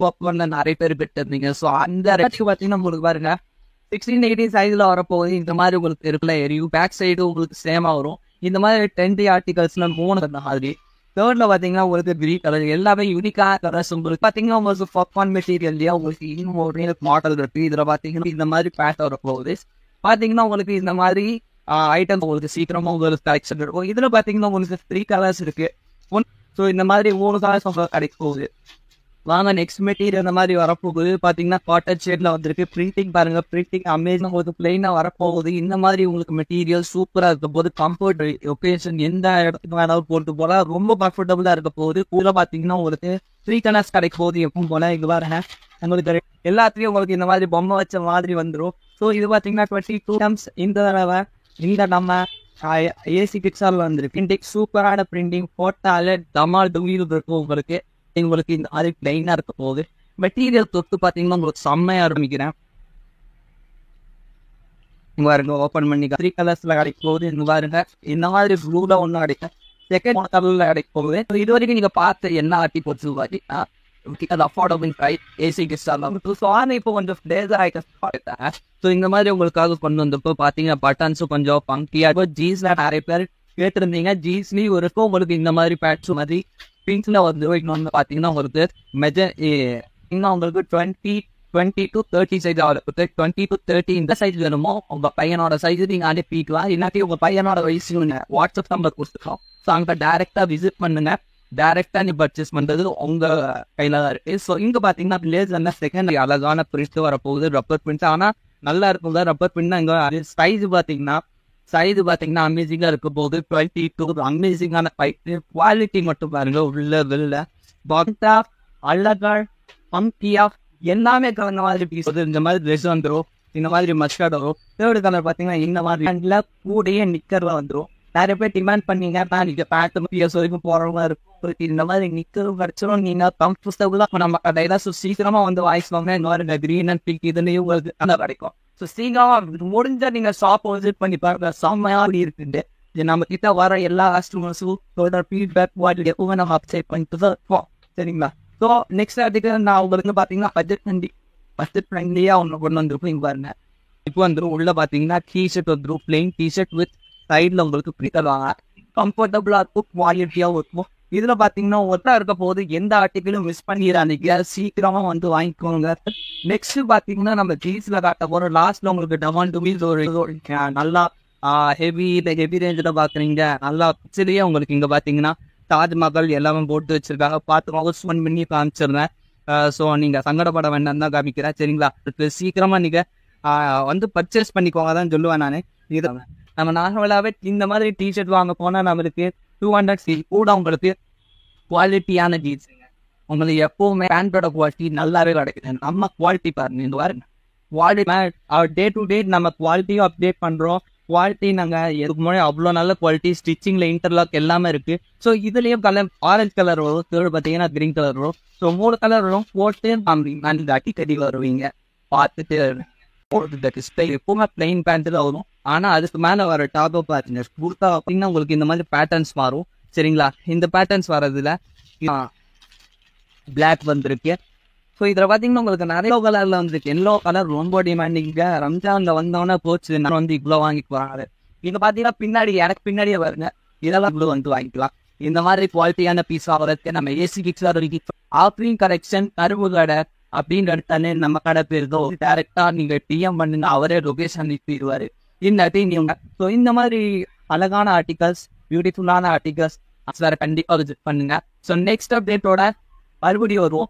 பாப்கார்ன்ல நிறைய பேர் பெற்றிருந்தீங்க. ஸோ அந்த ரேட்டுக்கு பார்த்தீங்கன்னா உங்களுக்கு பாருங்க 1680 சைஸ்ல வரப்போகுது. இந்த மாதிரி உங்களுக்கு இருக்குல்ல எரியும். பேக் சைடு உங்களுக்கு சேமா வரும். இந்த மாதிரி 10 ஆர்டிகல்ஸ்ல 3 அந்த மாதிரி. தேர்ட்ல பார்த்தீங்கன்னா உங்களுக்கு கிரீன் கலர் எல்லாமே யூனிக்கான கலர்ஸ். உங்களுக்கு பார்த்தீங்கன்னா உங்களுக்கு பாப்கார்ன் மெட்டீரியல்லையே உங்களுக்கு இன்னும் ஒரு மாடல் இருக்கு. இதில் பார்த்தீங்கன்னா இந்த மாதிரி பேக் வரப்போகுது. பார்த்தீங்கன்னா உங்களுக்கு இந்த மாதிரி ஐட்டம் உங்களுக்கு சீக்கிரமா உங்களுக்கு கலெக்ஷன் இருக்கும். இதில் பார்த்தீங்கன்னா உங்களுக்கு 3 கலர்ஸ் இருக்கு. ஸோ இந்த மாதிரி 3 கலர்ஸ் உங்களுக்கு கிடைக்க போகுது. வாங்க நெக்ஸ்ட் மெட்டீரியல் இந்த மாதிரி வரப்போகுது. பார்த்தீங்கன்னா காட்டன் ஷேட்ல வந்திருக்கு. பிரிண்டிங் பாருங்க, பிரிண்டிங் அமேசிங் உங்களுக்கு பிளைனாக வரப்போகுது. இந்த மாதிரி உங்களுக்கு மெட்டீரியல் சூப்பராக இருக்க போது. கம்ஃபர்ட் ஒகேஷன் எந்த இடத்துக்கு வேணாலும் போட்டு போகலாம். ரொம்ப கம்ஃபர்டபுளாக இருக்க போகுது. கூட பார்த்தீங்கன்னா உங்களுக்கு 3 கலர்ஸ் கிடைக்க போகுது. எப்பவும் போல இங்கே பாருங்க உங்களுக்கு எல்லாத்துலேயும் உங்களுக்கு இந்த மாதிரி பொம்மை வச்ச மாதிரி வந்துடும். ஸோ இது பார்த்தீங்கன்னா 22 டம்ஸ். இந்த தடவை இந்த நம்ம ஏசி பிக்சரில் வந்துருக்கு. பிரிண்டிங் சூப்பரான பிரிண்டிங் போட்டாலே டமால் டுவீல் இருக்கும். உங்களுக்கு இந்த மாதிரி பிளைனா இருக்க போகுது. மெட்டீரியல் தொட்டு பார்த்தீங்கன்னா உங்களுக்கு செம்மையா ஆரம்பிக்கிறேன். இங்க பாருங்க ஓப்பன் பண்ணி 3 கலர்ஸ்ல கிடைக்க போகுது. இங்க பாருங்க இந்த மாதிரி ப்ளூல ஒன்றும் கிடைக்கும். செகண்ட் கலர்ல கிடைக்க போகுது. இது வரைக்கும் நீங்க பார்த்து என்ன ஆட்டி போச்சு பார்த்தீங்கன்னா அது அஃபோர்டபுள் ப்ரைஸ் ஏசி கிஸ்டாலாம். ஸோ ஆனால் இப்போ கொஞ்சம் டேஸ் ஆகிட்டேன். ஸோ இந்த மாதிரி உங்களுக்காக கொண்டு வந்தப்போ பார்த்தீங்கன்னா பட்டன்ஸும் கொஞ்சம் பங்கியாக இருக்கும். ஜீன்ஸ்ல நிறைய பேர் கேட்டிருந்தீங்க. ஜீன்ஸ்லேயும் இருக்கும் உங்களுக்கு இந்த மாதிரி பேட்ஸ் மாதிரி பிங்க்ல வந்து இன்னொன்று பார்த்தீங்கன்னா உங்களுக்கு இன்னும் உங்களுக்கு 20 to 30 சைஸ் ஆகுது. 20 to 30 இந்த சைஸ் வேணுமோ உங்க பையனோட சைஸ் நீங்க அனுப்பிக்கலாம். இல்லாட்டி உங்க பையனோட வயசு வாட்ஸ்அப் நம்பர் கொடுத்துருக்கோம். ஸோ அங்கே டைரக்டா விசிட் பண்ணுங்க. டைரக்டா நீ பர்ச்சேஸ் பண்றது உங்க கையில தான் இருக்கு. ஸோ இங்க பாத்தீங்கன்னா பிளேசர்ல செகண்ட் அழகான பிரிண்ட் வரப்போகுது. ரப்பர் பிரிண்ட் ஆனா நல்லா இருக்கும். ரப்பர் பிரிண்ட் இங்க சைஸ் பாத்தீங்கன்னா அமேசிங்கா இருக்க போகுது. 22 அமேசிங்கான பைப். குவாலிட்டி மட்டும் பாருங்க உள்ள வெளில பாக்டா அழகா பம்பியா எல்லாமே கலந்த மாதிரி பீஸ். இந்த மாதிரி ட்ரெஸ் வந்துடும். இந்த மாதிரி மஸ்கட் வரும். தேர்டு கலர் பாத்தீங்கன்னா இந்த மாதிரி கூடயே நிக்கர்ல வந்துடும். நிறைய பேர் டிமாண்ட் பண்ணீங்க பேண்ட் வரைக்கும் போறவங்க இருக்கும். இந்த மாதிரி நிக்கரும் கிடைச்சிடும். நீங்க கம்ஃபர்டபுளா நம்ம கடையில சீக்கிரமா வந்து வாங்கிக்கோங்க. இந்த மாதிரி கிரீன் அண்ட் பிங்க் இதுலயும் உங்களுக்கு நல்லா கிடைக்கும். ஸோ சீக்கிரமா முடிஞ்சா நீங்க ஷாப் விசிட் பண்ணி பாருங்க. செம்மையா இருக்குண்டு நம்ம கிட்ட வர எல்லா கஸ்டமர்ஸும் ஃபீட்பேக் எப்பவுமே நம்ம அப்சைட் பண்ணிட்டு தான் இருப்போம். சரிங்களா? ஸோ நெக்ஸ்ட் அதுக்கு நான் உங்களுக்கு பார்த்தீங்கன்னா பட்ஜெட் ஃப்ரெண்ட்லியா ஒன்று கொண்டு வந்துருக்கும். இங்க பாருங்க இப்போ வந்துடும். உள்ள பார்த்தீங்கன்னா டிஷர்ட் வந்துடும். பிளெயின் டிஷர்ட் வித் சைடில் உங்களுக்கு ஃப்ரீ தருவாங்க. கம்ஃபர்டபுளாக இருக்கும். குவாலிட்டியாகவும் இருக்கும். இதில் பார்த்தீங்கன்னா ஒட்டா இருக்க போது எந்த ஆர்டிக்கிளும் மிஸ் பண்ணிடுறாங்க. சீக்கிரமாக வந்து வாங்கிக்கோங்க. நெக்ஸ்ட் பார்த்தீங்கன்னா நம்ம ஜீன்ஸில் காட்ட போகிறோம். லாஸ்ட்டில் உங்களுக்கு டமால் டுவீல்ஸ் ஒரு நல்லா ஹெவி ரேஞ்சில் பார்க்குறீங்க. நல்லா பிக்சர்லேயே உங்களுக்கு இங்கே பார்த்தீங்கன்னா தாஜ்மஹால் எல்லாமே போட்டு வச்சுருக்காங்க. பார்த்து ஹவுஸ்மன் பண்ணி காமிச்சிருந்தேன். ஸோ நீங்கள் சங்கடப்பட வேண்டாம் தான் காமிக்கிறேன். சரிங்களா? சீக்கிரமாக நீங்கள் வந்து பர்ச்சேஸ் பண்ணிக்கோங்க தான் சொல்லுவேன் நான். இது நம்ம நார்மலாகவே இந்த மாதிரி டிஷர்ட் வாங்க போனால் நம்மளுக்கு 200 கூட உங்களுக்கு குவாலிட்டியான ஜீன்ஸுங்க. உங்களுக்கு எப்பவுமே பேண்டோட குவாலிட்டி நல்லாவே கிடைக்குது. நம்ம குவாலிட்டி பாருங்க. இந்த வாரம் குவாலிட்டி டே டு டே நம்ம குவாலிட்டியும் அப்டேட் பண்ணுறோம். குவாலிட்டி நாங்கள் எதுக்கு முன்னாடி அவ்வளோ நல்ல குவாலிட்டி. ஸ்டிச்சிங்கில் இன்டர்லாக் எல்லாமே இருக்குது. ஸோ இதுலேயும் கலர் ஆரஞ்சு கலர் வரும். தேர்டு பார்த்தீங்கன்னா கிரீன் கலர் வரும். ஸோ 3 கலர் வரும். போட்டு அந்த அடிக்கடி வருவீங்க பார்த்துட்டு எப்பவுமே பிளைன் பேண்ட்ல வரும். ஆனா அதுக்கு மேல வர டாப் பாத்தீங்கன்னா குர்தா அப்படின்னா உங்களுக்கு இந்த மாதிரி பேட்டர்ன்ஸ் மாறும். சரிங்களா? இந்த பேட்டர்ன்ஸ் வர்றதுல பிளாக் வந்திருக்கு. ஸோ இதுல பாத்தீங்கன்னா உங்களுக்கு நிறைய கலர்ல வந்துருக்கு. எல்லோ கலர் ரொம்ப டிமாண்டிங்க. ரம்ஜான்ல வந்தோன்னா போச்சு நான் வந்து இவ்வளவு வாங்கிட்டு போறாங்க. இங்க பாத்தீங்கன்னா பின்னாடி எனக்கு பின்னாடியே வருங்க. இதெல்லாம் இவ்வளவு வந்து வாங்கிக்கலாம். இந்த மாதிரி குவாலிட்டியான பீஸ் ஆகிறதுக்கு நம்ம ஏசி பிக்ஸர் ஆஃப்ரின் கலெக்ஷன் கரும்பு கடை அப்படின்னு எடுத்தாலே நம்ம கடை பேருதோ டேரக்டா நீங்க டிஎம் பண்ணுங்க. அவரே லொகேஷன் அனுப்பிடுவாரு. ஸோ இந்த மாதிரி அழகான ஆர்டிகல்ஸ் பியூட்டிஃபுல்லான ஆர்டிகல்ஸ் வேற கண்டிப்பா விசிட் பண்ணுங்க. ஸோ நெக்ஸ்ட் அப்டேட்டோட மறுபடியும் வருவோம்.